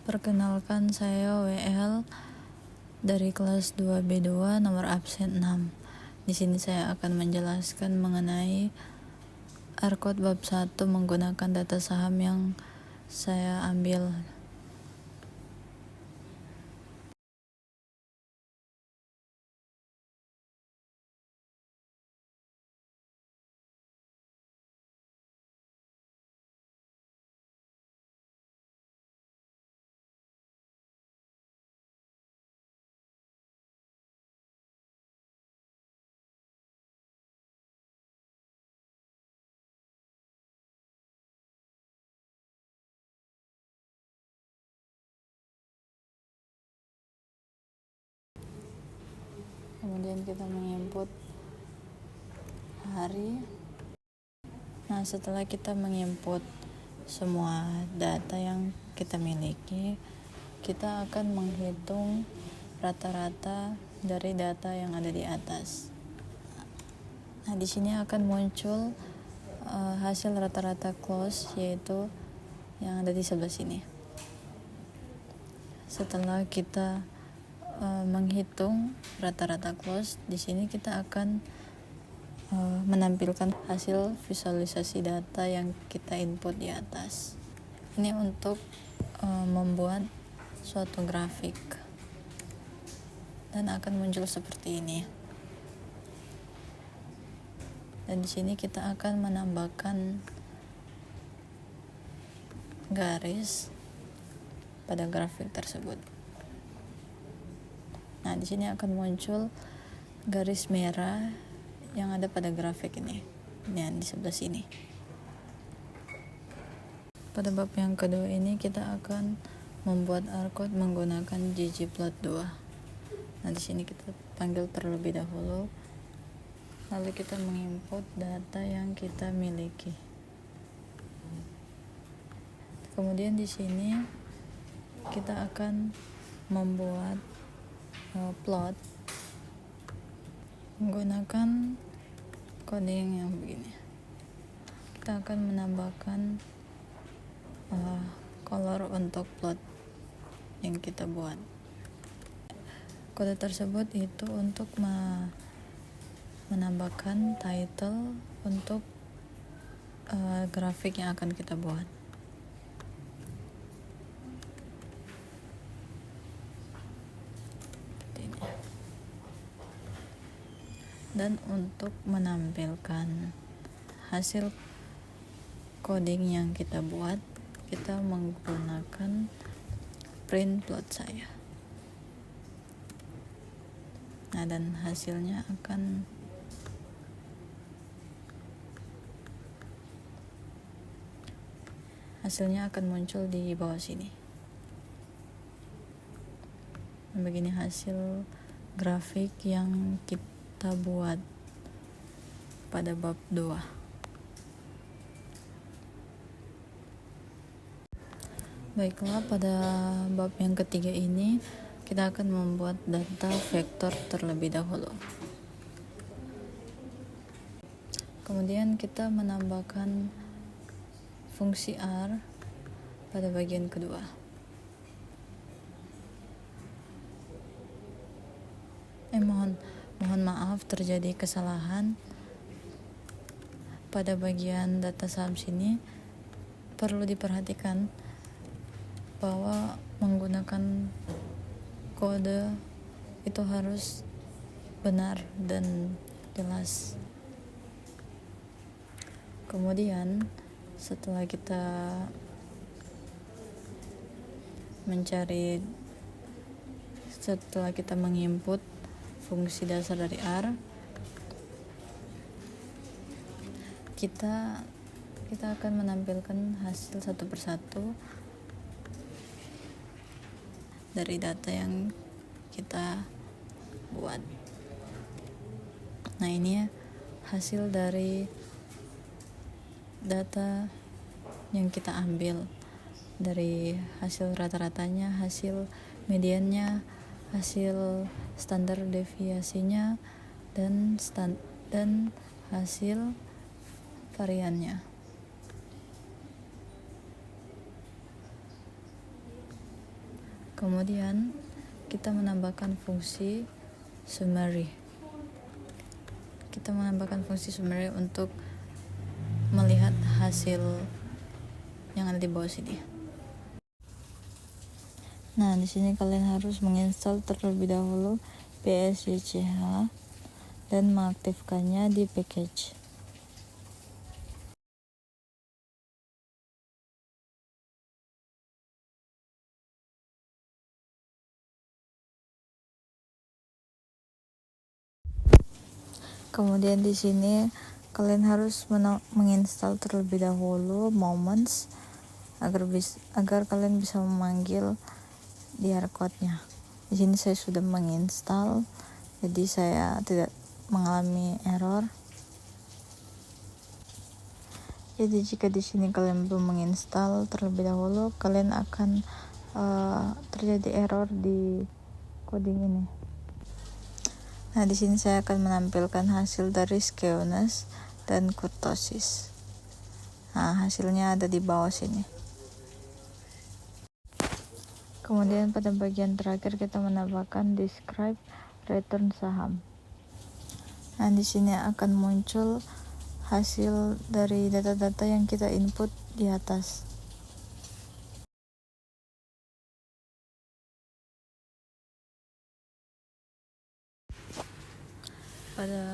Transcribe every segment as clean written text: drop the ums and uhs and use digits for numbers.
Perkenalkan, saya WL dari kelas 2B2 nomor absen 6. Di sini saya akan menjelaskan mengenai R-code bab 1 menggunakan data saham yang saya ambil. Kemudian kita menginput hari. Nah, setelah kita menginput semua data yang kita miliki, kita akan menghitung rata-rata dari data yang ada di atas. Nah, di sini akan muncul hasil rata-rata close, yaitu yang ada di sebelah sini. Setelah kita menghitung rata-rata close, di sini kita akan menampilkan hasil visualisasi data yang kita input di atas. Ini untuk membuat suatu grafik, dan akan muncul seperti ini. Dan di sini kita akan menambahkan garis pada grafik tersebut. Nah, di sini akan muncul garis merah yang ada pada grafik ini, yang di sebelah sini. Pada bab yang kedua ini kita akan membuat R-code menggunakan ggplot2. Nah, di sini kita panggil terlebih dahulu, lalu kita menginput data yang kita miliki. Kemudian di sini kita akan membuat plot menggunakan coding yang begini. Kita akan menambahkan color untuk plot yang kita buat. Kode tersebut itu untuk menambahkan title untuk grafik yang akan kita buat. Dan untuk menampilkan hasil coding yang kita buat, kita menggunakan print plot saya. Nah, dan hasilnya akan muncul di bawah sini. Begini hasil grafik yang kita buat pada bab 2. Baiklah, pada bab yang ketiga ini kita akan membuat data vektor terlebih dahulu. Kemudian kita menambahkan fungsi R pada bagian kedua. Mohon maaf, terjadi kesalahan pada bagian data saham sini. Perlu diperhatikan bahwa menggunakan kode itu harus benar dan jelas. Kemudian setelah kita menginput fungsi dasar dari R, kita akan menampilkan hasil satu persatu dari data yang kita buat. Nah, ini hasil dari data yang kita ambil, dari hasil rata-ratanya, hasil mediannya, hasil standar deviasinya, dan hasil variannya. Kemudian kita menambahkan fungsi summary. Untuk melihat hasil yang ada di bawah sini. Nah, di sini kalian harus menginstal terlebih dahulu PSYCH dan mengaktifkannya di package. Kemudian di sini kalian harus menginstal terlebih dahulu Moments agar kalian bisa memanggil DR code-nya. Di sini saya sudah menginstal, jadi saya tidak mengalami error. Jadi jika di sini kalian belum menginstal terlebih dahulu, kalian akan terjadi error di coding ini. Nah, di sini saya akan menampilkan hasil dari skewness dan kurtosis. Nah, hasilnya ada di bawah sini. Kemudian pada bagian terakhir kita menambahkan describe return saham. Nah, di sini akan muncul hasil dari data-data yang kita input di atas. Pada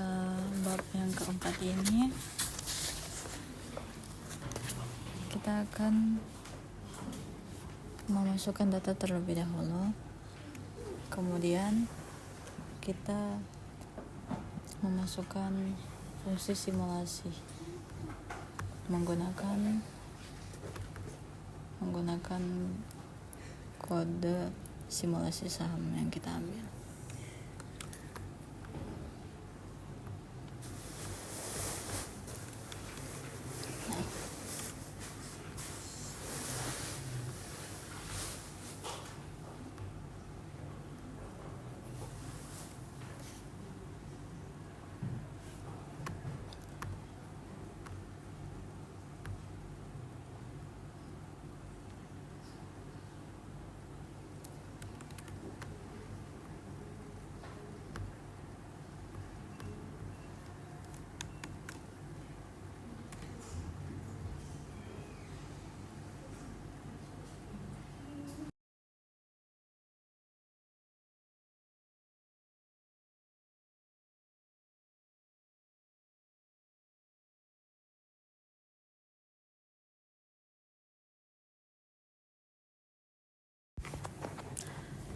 bab yang keempat ini kita akan memasukkan data terlebih dahulu, kemudian kita memasukkan fungsi simulasi menggunakan kode simulasi saham yang kita ambil.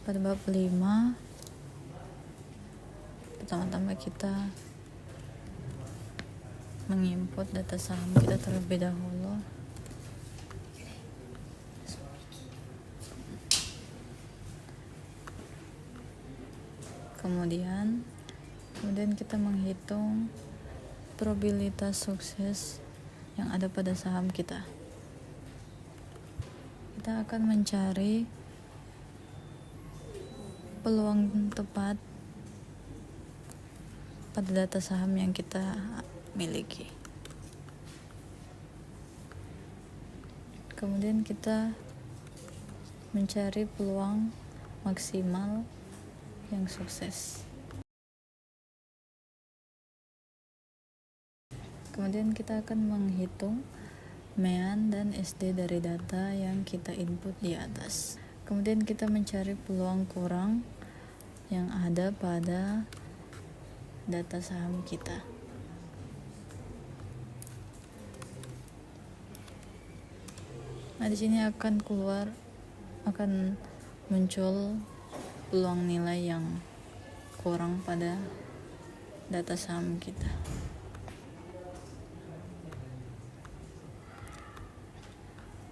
Pada bab 5, pertama-tama kita menginput data saham kita terlebih dahulu. Kemudian kita menghitung probabilitas sukses yang ada pada saham kita. Kita akan mencari peluang tepat pada data saham yang kita miliki. Kemudian kita mencari peluang maksimal yang sukses. Kemudian kita akan menghitung mean dan SD dari data yang kita input di atas. Kemudian kita mencari peluang kurang yang ada pada data saham kita. Nah, di sini akan muncul peluang nilai yang kurang pada data saham kita.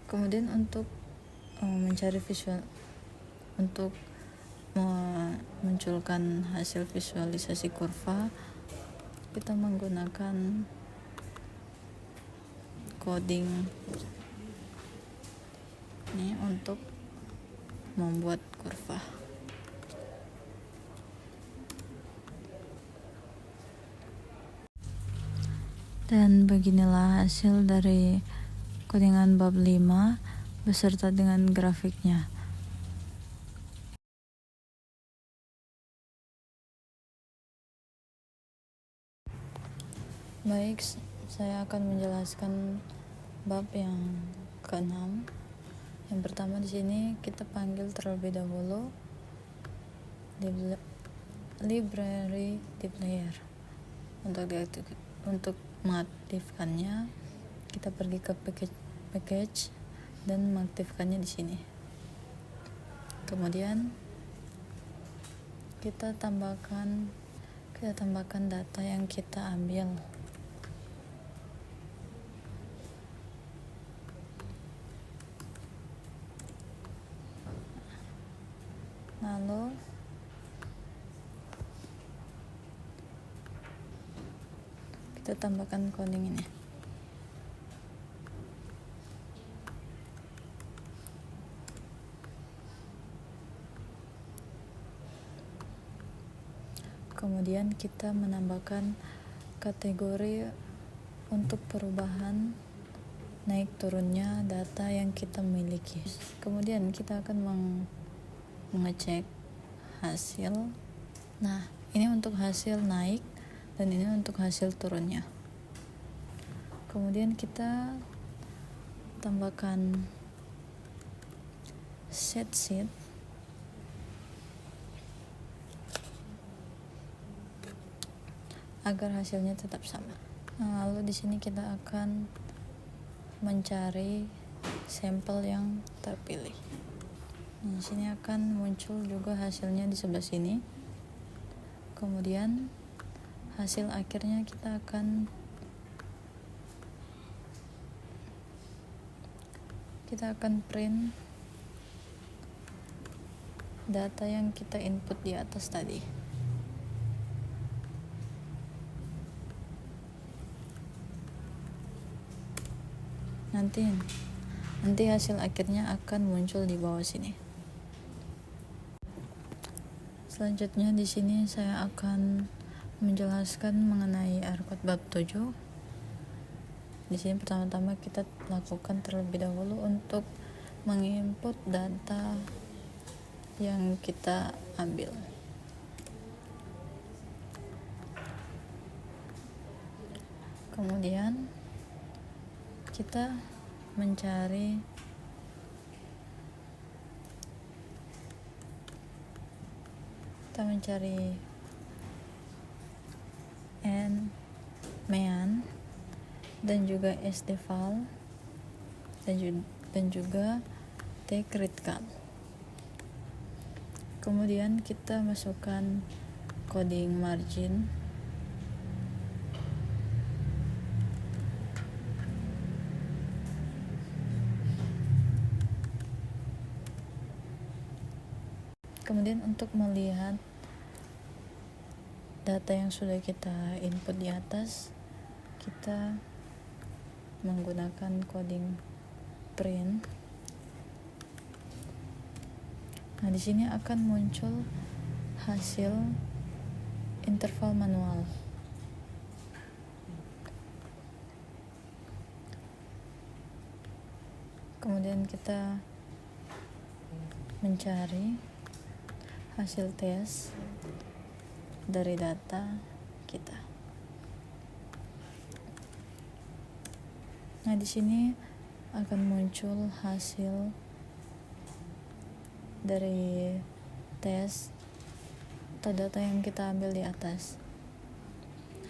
Kemudian untuk mencari untuk memunculkan hasil visualisasi kurva, kita menggunakan coding ini untuk membuat kurva. Dan beginilah hasil dari codingan bab 5 beserta dengan grafiknya. Baik, saya akan menjelaskan bab yang ke-6. Yang pertama di sini kita panggil terlebih dahulu library di player. Untuk mengaktifkannya, kita pergi ke package dan mengaktifkannya di sini. Kemudian kita tambahkan data yang kita ambil. Lalu kita tambahkan coding ini. Kemudian kita menambahkan kategori untuk perubahan naik turunnya data yang kita miliki. Kemudian kita akan mengecek hasil. Nah, ini untuk hasil naik dan ini untuk hasil turunnya. Kemudian kita tambahkan set sheet agar hasilnya tetap sama. Nah, lalu di sini kita akan mencari sampel yang terpilih. Nah, di sini akan muncul juga hasilnya di sebelah sini. Kemudian hasil akhirnya kita akan print data yang kita input di atas tadi. Nanti hasil akhirnya akan muncul di bawah sini. Selanjutnya di sini saya akan menjelaskan mengenai ARKOD bab 7. Di sini pertama-tama kita lakukan terlebih dahulu untuk menginput data yang kita ambil. Kemudian kita mencari MEAN dan juga SDVAL dan juga tcritcal. Kemudian kita masukkan coding margin. Kemudian untuk melihat data yang sudah kita input di atas, kita menggunakan coding print. Nah, di sini akan muncul hasil interval manual. Kemudian kita mencari hasil tes dari data kita. Nah, di sini akan muncul hasil dari tes atau data yang kita ambil di atas.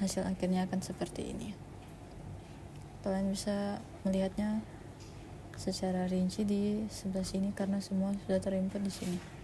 Hasil akhirnya akan seperti ini. Kalian bisa melihatnya secara rinci di sebelah sini karena semua sudah terinput di sini.